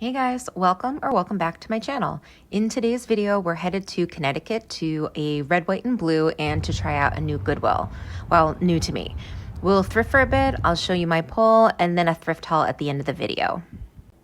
Hey guys, welcome back to my channel. In today's video, we're headed to Connecticut to a red, white, and blue and to try out a new Goodwill. Well, new to me. We'll thrift for a bit, I'll show you my pull, and then a thrift haul at the end of the video.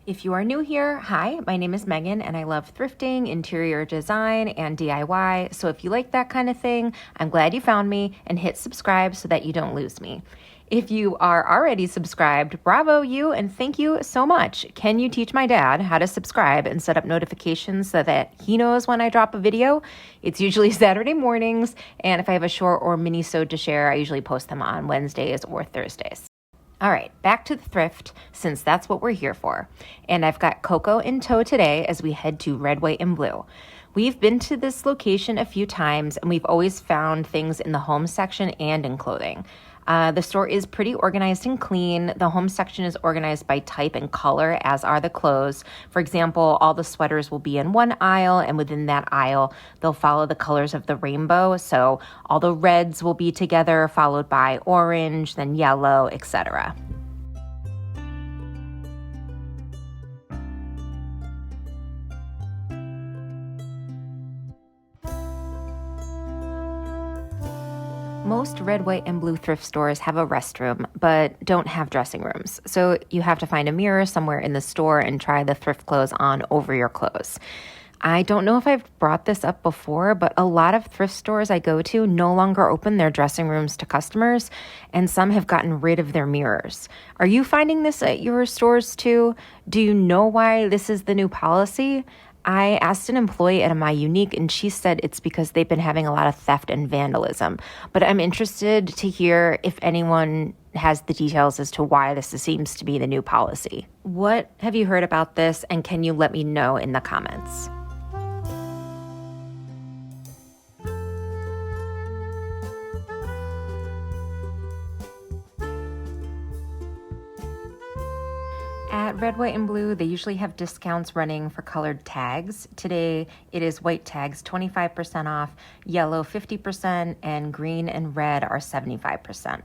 If you are new here, hi, my name is Megan and I love thrifting, interior design, and DIY. So if you like that kind of thing, I'm glad you found me, and hit subscribe so that you don't lose me. If you are already subscribed, bravo you, and thank you so much. Can you teach my dad how to subscribe and set up notifications so that he knows when I drop a video? It's usually Saturday mornings, and if I have a short or mini-sode to share, I usually post them on Wednesdays or Thursdays. All right, back to the thrift, since that's what we're here for. And I've got Coco in tow today as we head to red, white, and blue. We've been to this location a few times, and we've always found things in the home section and in clothing. The store is pretty organized and clean. The home section is organized by type and color, as are the clothes. For example, all the sweaters will be in one aisle, and within that aisle, they'll follow the colors of the rainbow. So all the reds will be together, followed by orange, then yellow, etc. Most red, white, and blue thrift stores have a restroom, but don't have dressing rooms. So you have to find a mirror somewhere in the store and try the thrift clothes on over your clothes. I don't know if I've brought this up before, but a lot of thrift stores I go to no longer open their dressing rooms to customers, and some have gotten rid of their mirrors. Are you finding this at your stores too? Do you know why this is the new policy? I asked an employee at My Unique, and she said it's because they've been having a lot of theft and vandalism. But I'm interested to hear if anyone has the details as to why this seems to be the new policy. What have you heard about this, and can you let me know in the comments? At Red, White, and Blue, they usually have discounts running for colored tags. Today, it is white tags 25% off, yellow 50%, and green and red are 75%.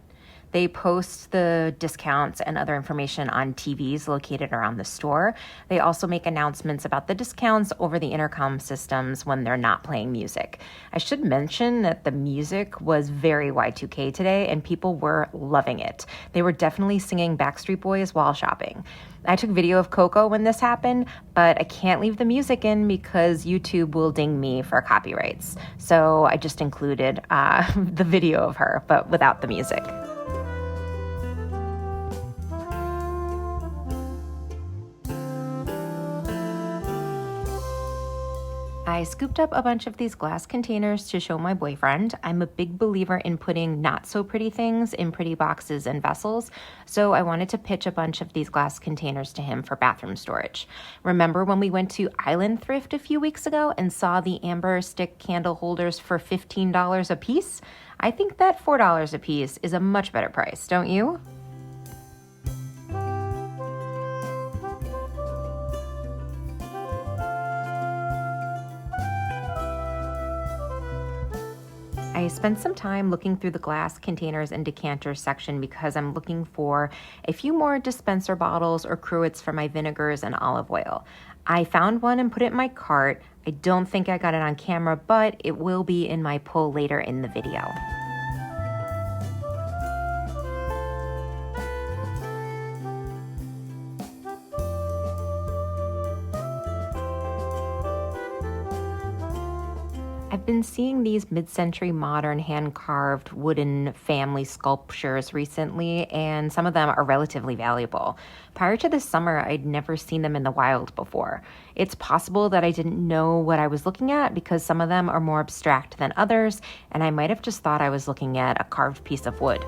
They post the discounts and other information on TVs located around the store. They also make announcements about the discounts over the intercom systems when they're not playing music. I should mention that the music was very Y2K today, and people were loving it. They were definitely singing Backstreet Boys while shopping. I took video of Coco when this happened, but I can't leave the music in because YouTube will ding me for copyrights. So I just included the video of her, but without the music. I scooped up a bunch of these glass containers to show my boyfriend. I'm a big believer in putting not so pretty things in pretty boxes and vessels, so I wanted to pitch a bunch of these glass containers to him for bathroom storage. Remember when we went to Island Thrift a few weeks ago and saw the amber stick candle holders for $15 a piece? I think that $4 a piece is a much better price, don't you? I spent some time looking through the glass containers and decanters section because I'm looking for a few more dispenser bottles or cruets for my vinegars and olive oil. I found one and put it in my cart. I don't think I got it on camera, but it will be in my pull later in the video. I've been seeing these mid-century modern hand-carved wooden family sculptures recently, and some of them are relatively valuable. Prior to this summer, I'd never seen them in the wild before. It's possible that I didn't know what I was looking at because some of them are more abstract than others, and I might have just thought I was looking at a carved piece of wood.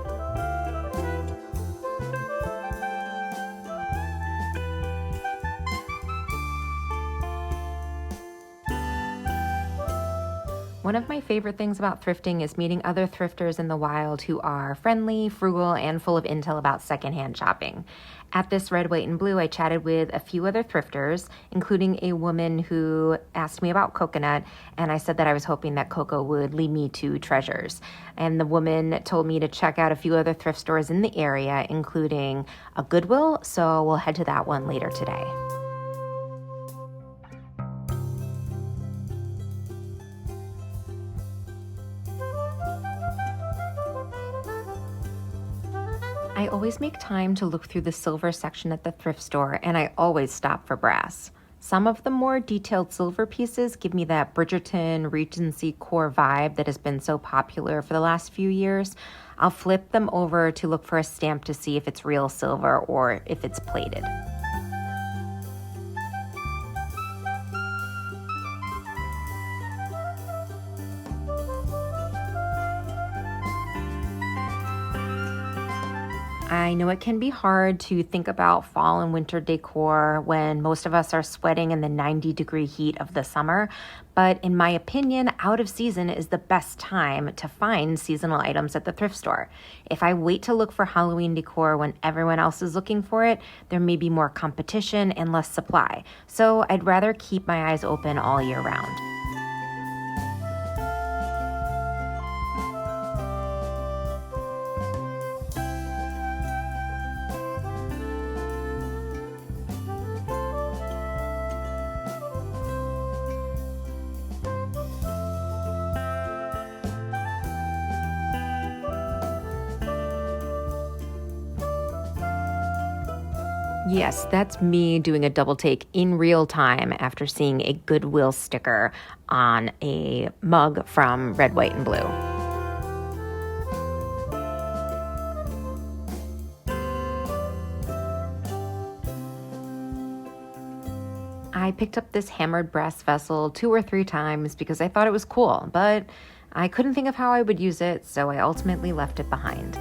One of my favorite things about thrifting is meeting other thrifters in the wild who are friendly, frugal, and full of intel about secondhand shopping. At this Red, White, and Blue, I chatted with a few other thrifters, including a woman who asked me about coconut, and I said that I was hoping that Coco would lead me to treasures. And the woman told me to check out a few other thrift stores in the area, including a Goodwill, so we'll head to that one later today. I always make time to look through the silver section at the thrift store, and I always stop for brass. Some of the more detailed silver pieces give me that Bridgerton, Regencycore vibe that has been so popular for the last few years. I'll flip them over to look for a stamp to see if it's real silver or if it's plated. I know it can be hard to think about fall and winter decor when most of us are sweating in the 90-degree heat of the summer, but in my opinion, out of season is the best time to find seasonal items at the thrift store. If I wait to look for Halloween decor when everyone else is looking for it, there may be more competition and less supply. So I'd rather keep my eyes open all year round. Yes, that's me doing a double take in real time after seeing a Goodwill sticker on a mug from Red, White, and Blue. I picked up this hammered brass vessel 2 or 3 times because I thought it was cool, but I couldn't think of how I would use it, so I ultimately left it behind.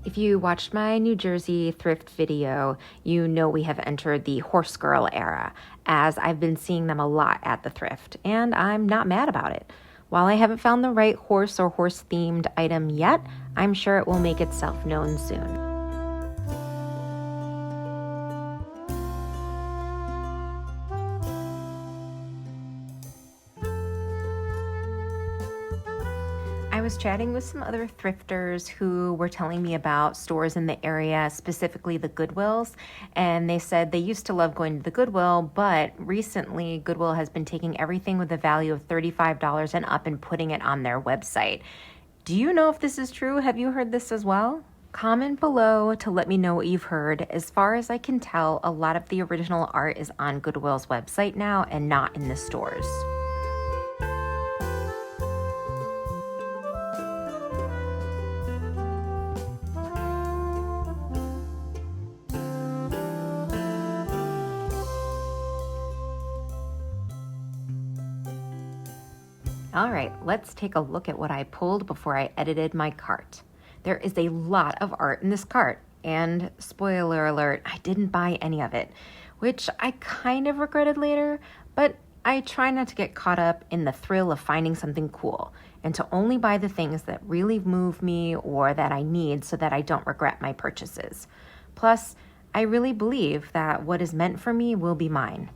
If you watched my New Jersey thrift video, you know we have entered the horse girl era, as I've been seeing them a lot at the thrift, and I'm not mad about it. While I haven't found the right horse or horse-themed item yet, I'm sure it will make itself known soon. I was chatting with some other thrifters who were telling me about stores in the area, specifically the Goodwills, and they said they used to love going to the Goodwill, but recently Goodwill has been taking everything with a value of $35 and up and putting it on their website. Do you know if this is true? Have you heard this as well? Comment below to let me know what you've heard. As far as I can tell, a lot of the original art is on Goodwill's website now and not in the stores. All right, let's take a look at what I pulled before I edited my cart. There is a lot of art in this cart, and spoiler alert, I didn't buy any of it, which I kind of regretted later, but I try not to get caught up in the thrill of finding something cool, and to only buy the things that really move me or that I need so that I don't regret my purchases. Plus, I really believe that what is meant for me will be mine.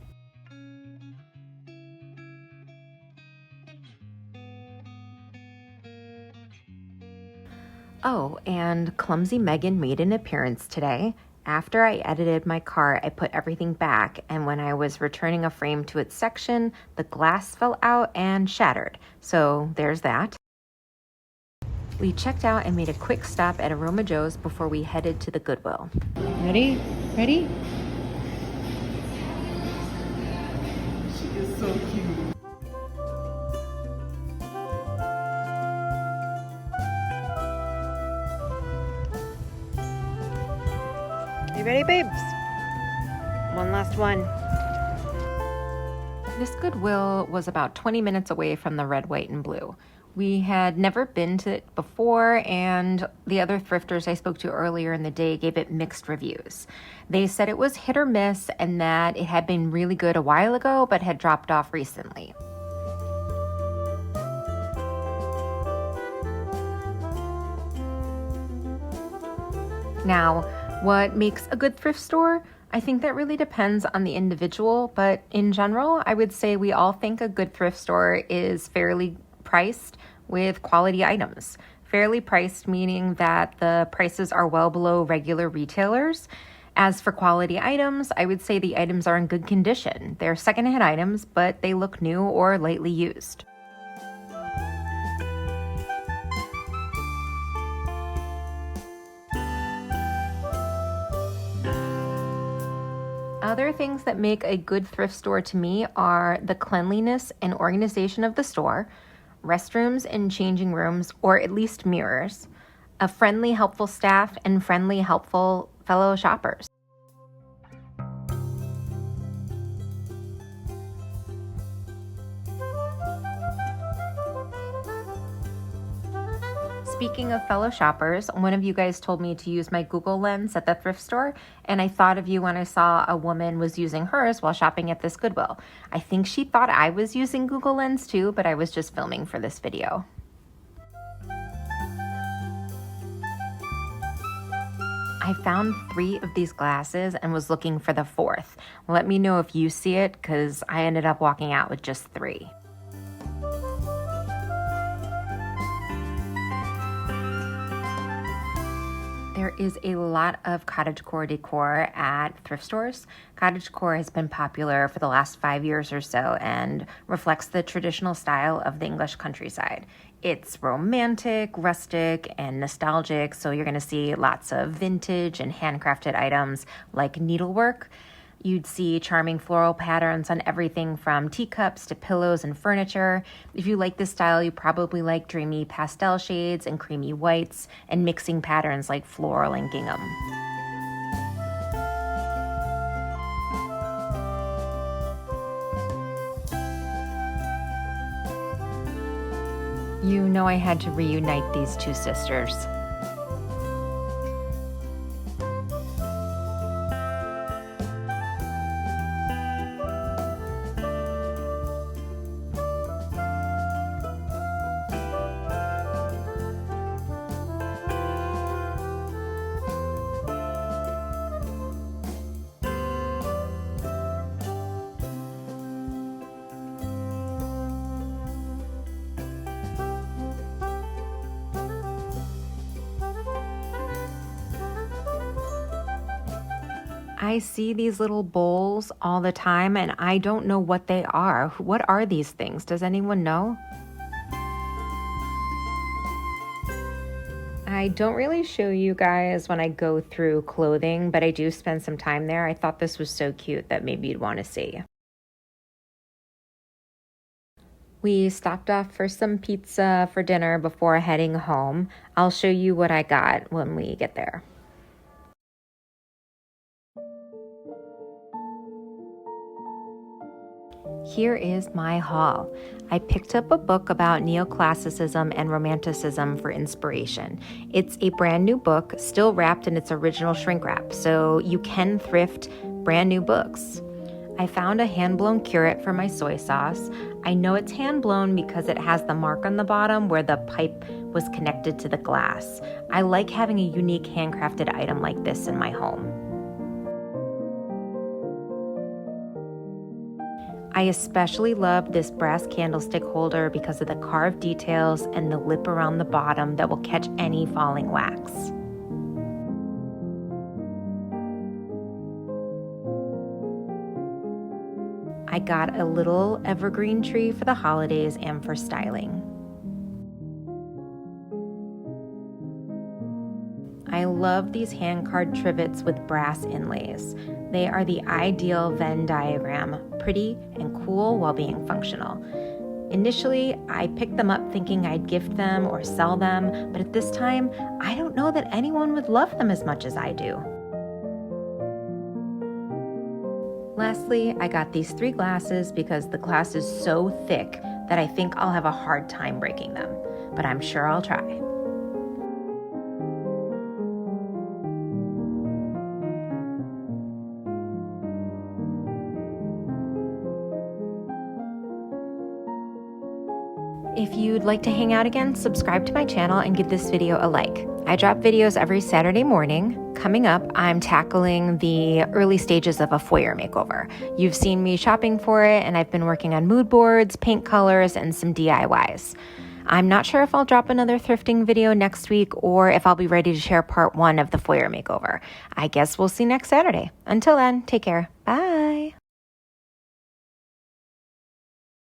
Oh, and Clumsy Megan made an appearance today. After I edited my cart, I put everything back, and when I was returning a frame to its section, the glass fell out and shattered. So there's that. We checked out and made a quick stop at Aroma Joe's before we headed to the Goodwill. Ready? Ready? She is so cute. You ready, babes? One last one. This Goodwill was about 20 minutes away from the Red, White, and Blue. We had never been to it before, and the other thrifters I spoke to earlier in the day gave it mixed reviews. They said it was hit or miss and that it had been really good a while ago but had dropped off recently. Now, what makes a good thrift store? I think that really depends on the individual, but in general, I would say we all think a good thrift store is fairly priced with quality items. Fairly priced meaning that the prices are well below regular retailers. As for quality items, I would say the items are in good condition. They're secondhand items, but they look new or lightly used. Other things that make a good thrift store to me are the cleanliness and organization of the store, restrooms and changing rooms, or at least mirrors, a friendly, helpful staff, and friendly, helpful fellow shoppers. Speaking of fellow shoppers, one of you guys told me to use my Google Lens at the thrift store, and I thought of you when I saw a woman was using hers while shopping at this Goodwill. I think she thought I was using Google Lens too, but I was just filming for this video. I found 3 of these glasses and was looking for the 4th. Let me know if you see it, because I ended up walking out with just 3. There is a lot of cottagecore decor at thrift stores. Cottagecore has been popular for the last 5 years or so and reflects the traditional style of the English countryside. It's romantic, rustic, and nostalgic, so you're going to see lots of vintage and handcrafted items like needlework. You'd see charming floral patterns on everything from teacups to pillows and furniture. If you like this style, you probably like dreamy pastel shades and creamy whites and mixing patterns like floral and gingham. You know I had to reunite these 2 sisters. I see these little bowls all the time and I don't know what they are. What are these things? Does anyone know? I don't really show you guys when I go through clothing, but I do spend some time there. I thought this was so cute that maybe you'd want to see. We stopped off for some pizza for dinner before heading home. I'll show you what I got when we get there. Here is my haul. I picked up a book about neoclassicism and romanticism for inspiration. It's a brand new book, still wrapped in its original shrink wrap, so you can thrift brand new books. I found a hand-blown curate for my soy sauce. I know it's hand-blown because it has the mark on the bottom where the pipe was connected to the glass. I like having a unique handcrafted item like this in my home. I especially love this brass candlestick holder because of the carved details and the lip around the bottom that will catch any falling wax. I got a little evergreen tree for the holidays and for styling. I love these hand-carved trivets with brass inlays. They are the ideal Venn diagram, pretty and cool while being functional. Initially, I picked them up thinking I'd gift them or sell them, but at this time, I don't know that anyone would love them as much as I do. Lastly, I got these 3 glasses because the glass is so thick that I think I'll have a hard time breaking them, but I'm sure I'll try. If you'd like to hang out again, subscribe to my channel and give this video a like. I drop videos every Saturday morning. coming up, I'm tackling the early stages of a foyer makeover. You've seen me shopping for it, and I've been working on mood boards, paint colors, and some DIYs. I'm not sure if I'll drop another thrifting video next week or if I'll be ready to share part 1 of the foyer makeover. I guess we'll see next Saturday. Until then, take care. Bye.